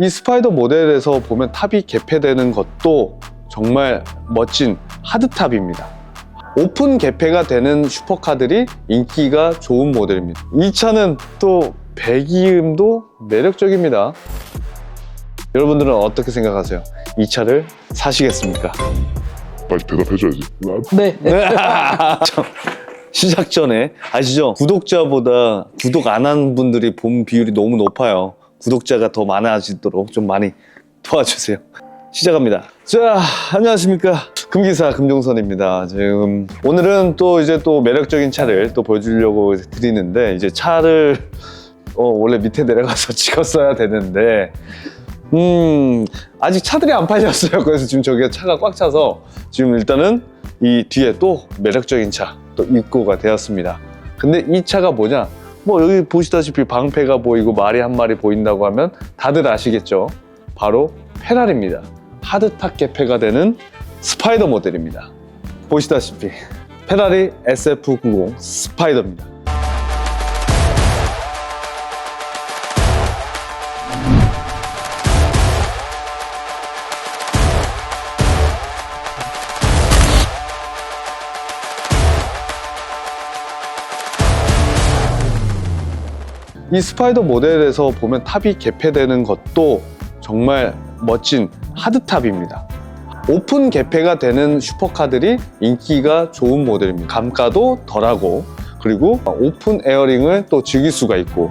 이 스파이더 모델에서 보면 탑이 개폐되는 것도 정말 멋진 하드탑입니다. 오픈 개폐가 되는 슈퍼카들이 인기가 좋은 모델입니다. 이 차는 또 배기음도 매력적입니다. 여러분들은 어떻게 생각하세요? 이 차를 사시겠습니까? 빨리 대답해줘야지. 네. 시작 전에 아시죠? 구독자보다 구독 안 한 분들이 본 비율이 너무 높아요. 구독자가 더 많아지도록 좀 많이 도와주세요. 시작합니다. 자, 안녕하십니까. 금기사 금종선입니다. 지금 오늘은 또 매력적인 차를 또 보여주려고 드리는데, 이제 차를 원래 밑에 내려가서 찍었어야 되는데 아직 차들이 안 팔렸어요. 그래서 지금 저기가 차가 꽉 차서 지금 일단은 이 뒤에 또 매력적인 차 또 입고가 되었습니다. 근데 이 차가 뭐냐? 뭐 여기 보시다시피 방패가 보이고 말이 한 마리 보인다고 하면 다들 아시겠죠? 바로 페라리입니다. 하드탑 개폐가 되는 스파이더 모델입니다. 보시다시피 페라리 SF90 스파이더입니다. 이 스파이더 모델에서 보면 탑이 개폐되는 것도 정말 멋진 하드탑입니다. 오픈 개폐가 되는 슈퍼카들이 인기가 좋은 모델입니다. 감가도 덜하고, 그리고 오픈 에어링을 또 즐길 수가 있고,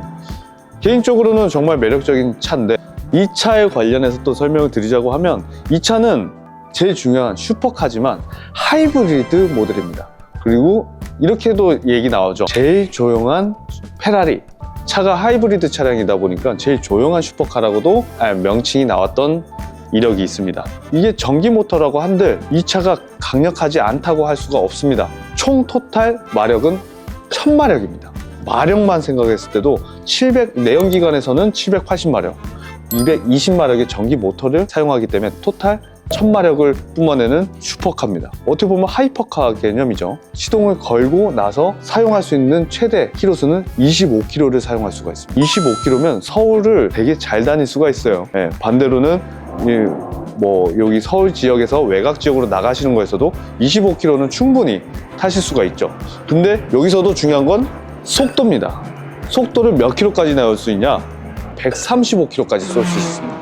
개인적으로는 정말 매력적인 차인데, 이 차에 관련해서 또 설명을 드리자고 하면, 이 차는 제일 중요한 슈퍼카지만 하이브리드 모델입니다. 그리고 이렇게도 얘기 나오죠. 제일 조용한 페라리. 차가 하이브리드 차량이다 보니까 제일 조용한 슈퍼카라고도 명칭이 나왔던 이력이 있습니다. 이게 전기 모터라고 한들 이 차가 강력하지 않다고 할 수가 없습니다. 총 토탈 마력은 1000마력입니다. 마력만 생각했을 때도 내연기관에서는 780마력, 220마력의 전기 모터를 사용하기 때문에 토탈 1000마력을 뿜어내는 슈퍼카입니다. 어떻게 보면 하이퍼카 개념이죠. 시동을 걸고 나서 사용할 수 있는 최대 키로수는 25km를 사용할 수가 있습니다. 25km면 서울을 되게 잘 다닐 수가 있어요. 네, 반대로는 여기 서울 지역에서 외곽 지역으로 나가시는 거에서도 25km는 충분히 타실 수가 있죠. 근데 여기서도 중요한 건 속도입니다. 속도를 몇 킬로까지 나올 수 있냐? 135km까지 쏠 수 있습니다.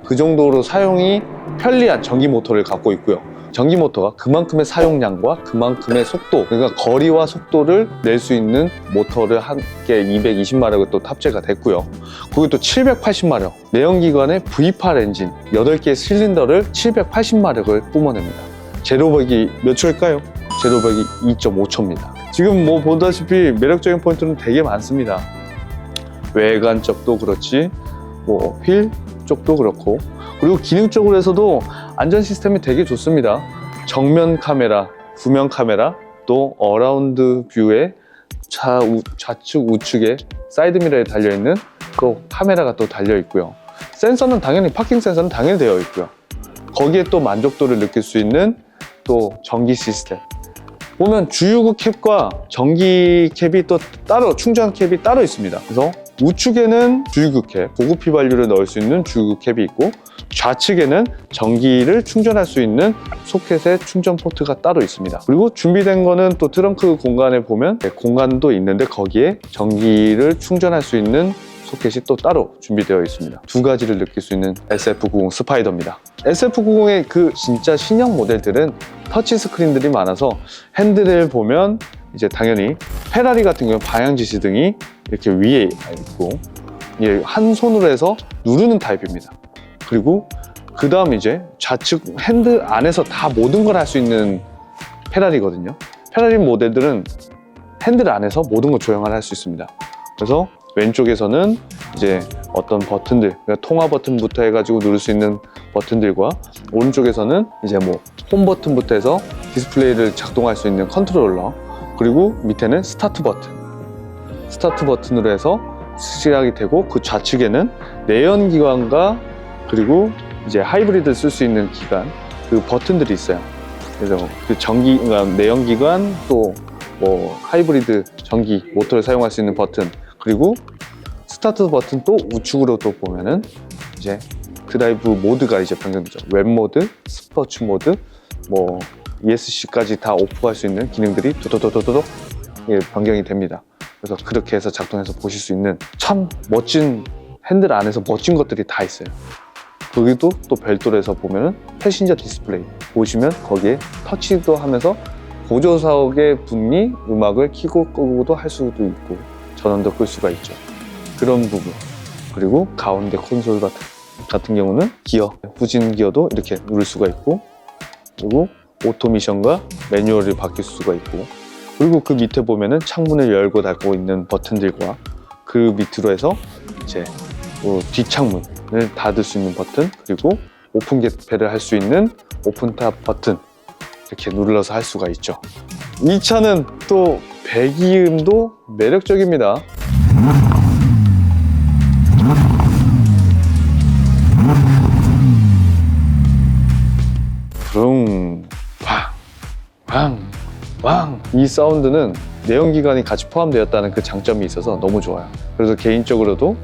그 정도로 사용이 편리한 전기 모터를 갖고 있고요. 전기 모터가 그만큼의 사용량과 그만큼의 속도, 그러니까 거리와 속도를 낼 수 있는 모터를 함께 220마력을 또 탑재가 됐고요. 그리고 또 780마력, 내연기관의 V8 엔진 8개의 실린더를 780마력을 뿜어냅니다. 제로백이 몇 초일까요? 제로백이 2.5초입니다. 지금 뭐 보다시피 매력적인 포인트는 되게 많습니다. 외관 쪽도 그렇지, 휠 쪽도 그렇고, 그리고 기능적으로 해서도 안전 시스템이 되게 좋습니다. 정면 카메라, 후면 카메라, 또 어라운드 뷰에 좌측 우측에 사이드미러에 달려있는 또 카메라가 또 달려있고요. 센서는 당연히 파킹 센서는 당연히 되어 있고요. 거기에 또 만족도를 느낄 수 있는 또 전기 시스템. 보면 주유구 캡과 전기 캡이 또 따로, 충전 캡이 따로 있습니다. 그래서 우측에는 주유구 캡, 고급 휘발유를 넣을 수 있는 주유구 캡이 있고, 좌측에는 전기를 충전할 수 있는 소켓의 충전 포트가 따로 있습니다. 그리고 준비된 거는 또 트렁크 공간에 보면 공간도 있는데 거기에 전기를 충전할 수 있는 소켓이 또 따로 준비되어 있습니다. 두 가지를 느낄 수 있는 SF90 스파이더입니다. SF90의 그 진짜 신형 모델들은 터치 스크린들이 많아서 핸들을 보면 이제 당연히 페라리 같은 경우 방향 지시등이 이렇게 위에 있고, 한 손으로 해서 누르는 타입입니다. 그리고 그 다음 이제 좌측 핸들 안에서 다 모든 걸 할 수 있는 페라리거든요. 페라리 모델들은 핸들 안에서 모든 걸 조정을 할 수 있습니다. 그래서 왼쪽에서는 이제 어떤 버튼들, 그러니까 통화 버튼부터 해가지고 누를 수 있는 버튼들과, 오른쪽에서는 이제 홈 버튼부터 해서 디스플레이를 작동할 수 있는 컨트롤러, 그리고 밑에는 스타트 버튼으로 해서 시작이 되고, 그 좌측에는 내연기관과 그리고 이제 하이브리드 쓸 수 있는 기관, 그 버튼들이 있어요. 그래서 그 그러니까 내연기관 또 하이브리드 전기 모터를 사용할 수 있는 버튼, 그리고 스타트 버튼 또 우측으로 또 보면은 이제 드라이브 모드가 이제 변경되죠. 웹 모드, 스포츠 모드, 뭐 ESC까지 다 오프할 수 있는 기능들이 도도도도도도 변경이 됩니다. 그래서 그렇게 해서 작동해서 보실 수 있는 참 멋진 핸들 안에서 멋진 것들이 다 있어요. 거기도 또 별도로 해서 보면은 패신저 디스플레이 보시면 거기에 터치도 하면서 보조석의 분이 음악을 켜고 끄고도 할 수도 있고 전원도 끌 수가 있죠. 그런 부분. 그리고 가운데 콘솔 같은 경우는 기어, 후진 기어도 이렇게 누를 수가 있고, 그리고 오토미션과 매뉴얼이 바뀔 수가 있고, 그리고 그 밑에 보면은 창문을 열고 닫고 있는 버튼들과 그 밑으로 해서 이제 뒷창문을 닫을 수 있는 버튼, 그리고 오픈 개폐를 할 수 있는 오픈탑 버튼 이렇게 눌러서 할 수가 있죠. 이 차는 또 배기음도 매력적입니다. 붕, 팡, 팡. 이 사운드는 내연기관이 같이 포함되었다는 그 장점이 있어서 너무 좋아요. 그래서 개인적으로도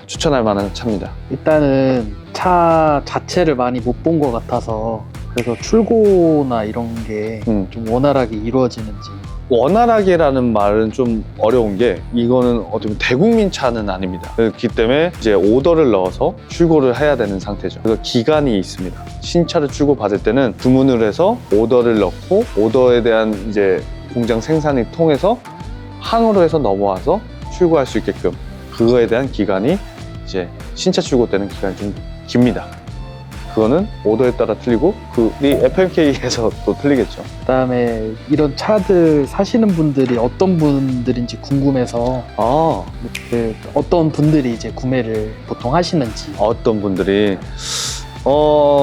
추천할 만한 차입니다. 일단은 차 자체를 많이 못 본 것 같아서 그래서 출고나 이런 게 좀 원활하게 이루어지는지. 원활하게라는 말은 좀 어려운 게, 이거는 어떻게 보면 대국민 차는 아닙니다. 그렇기 때문에 이제 오더를 넣어서 출고를 해야 되는 상태죠. 그래서 기간이 있습니다. 신차를 출고 받을 때는 주문을 해서 오더를 넣고, 오더에 대한 이제 공장 생산이 통해서 항으로 해서 넘어와서 출고할 수 있게끔, 그거에 대한 기간이 이제 신차 출고 때는 기간이 좀 깁니다. 그거는 오더에 따라 틀리고, 이 FMK에서 또 틀리겠죠. 그다음에 이런 차들 사시는 분들이 어떤 분들인지 궁금해서 그 어떤 분들이 이제 구매를 보통 하시는지. 어떤 분들이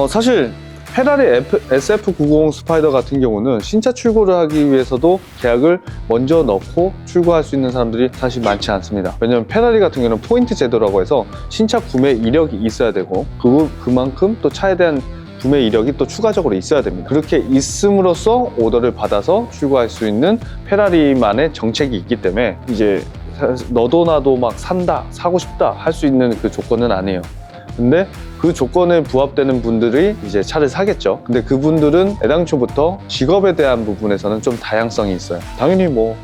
사실 페라리 SF90 스파이더 같은 경우는 신차 출고를 하기 위해서도 계약을 먼저 넣고 출고할 수 있는 사람들이 사실 많지 않습니다. 왜냐하면 페라리 같은 경우는 포인트 제도라고 해서 신차 구매 이력이 있어야 되고, 그만큼 또 차에 대한 구매 이력이 또 추가적으로 있어야 됩니다. 그렇게 있음으로써 오더를 받아서 출고할 수 있는 페라리만의 정책이 있기 때문에 이제 너도 나도 막 사고 싶다 할 수 있는 그 조건은 아니에요. 근데 그 조건에 부합되는 분들이 이제 차를 사겠죠. 근데 그분들은 애당초부터 직업에 대한 부분에서는 좀 다양성이 있어요. 당연히 뭐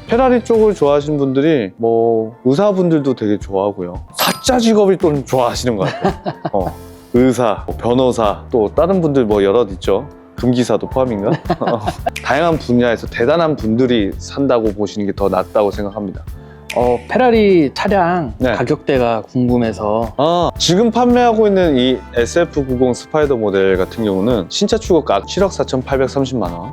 페라리 쪽을 좋아하시는 분들이 뭐 의사분들도 되게 좋아하고요. 사자 직업을 또 좋아하시는 것 같아요. 의사, 변호사, 또 다른 분들 뭐 여럿 있죠. 금기사도 포함인가? 다양한 분야에서 대단한 분들이 산다고 보시는 게 더 낫다고 생각합니다. 페라리 차량 네. 가격대가 궁금해서. 지금 판매하고 있는 이 SF90 스파이더 모델 같은 경우는 신차 출고가 7억 4,830만 원,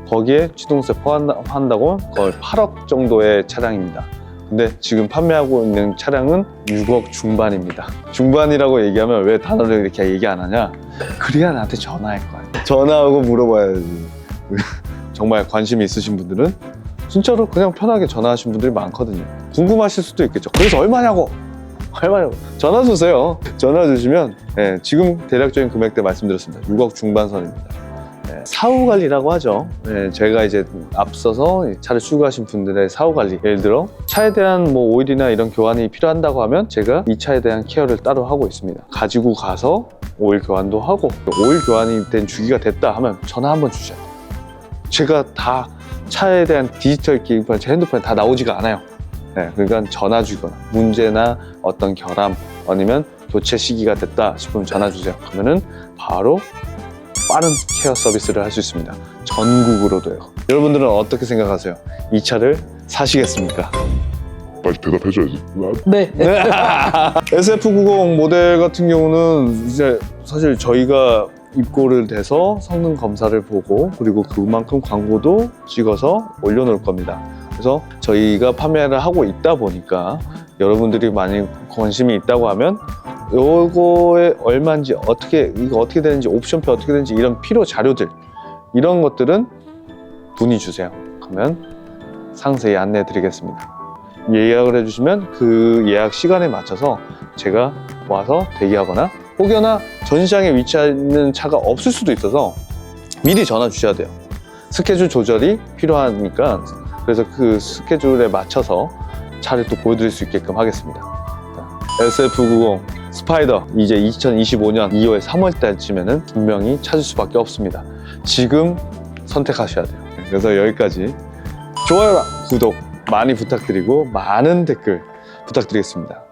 거기에 취등세 포함한다고 거의 8억 정도의 차량입니다. 근데 지금 판매하고 있는 차량은 6억 중반입니다. 중반이라고 얘기하면 왜 단어를 이렇게 얘기 안 하냐? 그래야 나한테 전화할 거야. 전화하고 물어봐야지. 정말 관심이 있으신 분들은 진짜로 그냥 편하게 전화하신 분들이 많거든요. 궁금하실 수도 있겠죠. 그래서 얼마냐고 전화 주세요. 전화 주시면 지금 대략적인 금액대 말씀드렸습니다. 6억 중반선입니다. 사후 관리라고 하죠. 제가 이제 앞서서 차를 출고하신 분들의 사후 관리, 예를 들어 차에 대한 뭐 오일이나 이런 교환이 필요한다고 하면 제가 이 차에 대한 케어를 따로 하고 있습니다. 가지고 가서 오일 교환도 하고, 오일 교환이 된 주기가 됐다 하면 전화 한번 주셔야 돼요. 제가 다 차에 대한 디지털 기기판, 제 핸드폰에 다 나오지가 않아요. 그러니까 전화 주거나 문제나 어떤 결함, 아니면 교체 시기가 됐다 싶으면 전화 주세요. 그러면은 바로 빠른 케어 서비스를 할 수 있습니다. 전국으로도요. 여러분들은 어떻게 생각하세요? 이 차를 사시겠습니까? 빨리 대답해줘야지. 네. SF90 모델 같은 경우는 이제 사실 저희가 입고를 돼서 성능 검사를 보고, 그리고 그만큼 광고도 찍어서 올려놓을 겁니다. 그래서 저희가 판매를 하고 있다 보니까 여러분들이 많이 관심이 있다고 하면 요거에 얼마인지, 이거 어떻게 되는지, 옵션표 어떻게 되는지, 이런 필요 자료들, 이런 것들은 문의 주세요. 그러면 상세히 안내해 드리겠습니다. 예약을 해주시면 그 예약 시간에 맞춰서 제가 와서 대기하거나, 혹여나 전시장에 위치하는 차가 없을 수도 있어서 미리 전화 주셔야 돼요. 스케줄 조절이 필요하니까, 그래서 그 스케줄에 맞춰서 차를 또 보여드릴 수 있게끔 하겠습니다. SF90 스파이더 스파이더 이제 2025년 2월 3월 달쯤에는 분명히 찾을 수밖에 없습니다. 지금 선택하셔야 돼요. 그래서 여기까지 좋아요랑 구독 많이 부탁드리고 많은 댓글 부탁드리겠습니다.